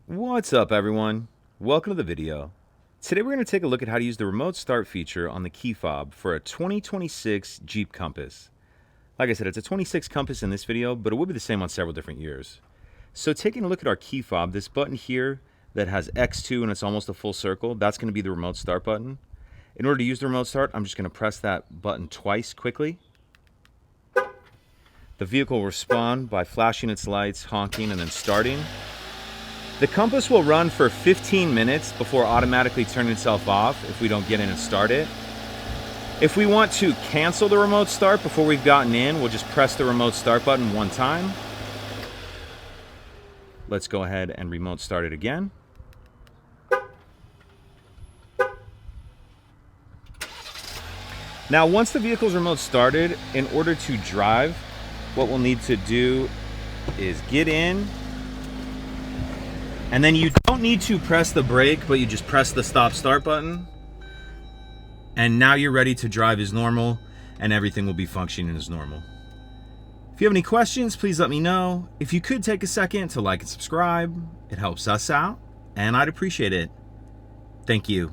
What's up, everyone? Welcome to the video. Today we're going to take a look at how to use the remote start feature on the key fob for a 2026 Jeep Compass. Like I said, it's a 26 Compass in this video, but it will be the same on several different years. So taking a look at our key fob, this button here that has X2 and it's almost a full circle, that's going to be the remote start button. In order to use the remote start, I'm just going to press that button twice quickly. The vehicle will respond by flashing its lights, honking, and then starting. The Compass will run for 15 minutes before automatically turning itself off if we don't get in and start it. If we want to cancel the remote start before we've gotten in, we'll just press the remote start button one time. Let's go ahead and remote start it again. Now, once the vehicle's remote started, in order to drive, what we'll need to do is get in, and then you don't need to press the brake, but you just press the stop start button. And now you're ready to drive as normal, and everything will be functioning as normal. If you have any questions, please let me know. If you could take a second to like and subscribe, it helps us out, and I'd appreciate it. Thank you.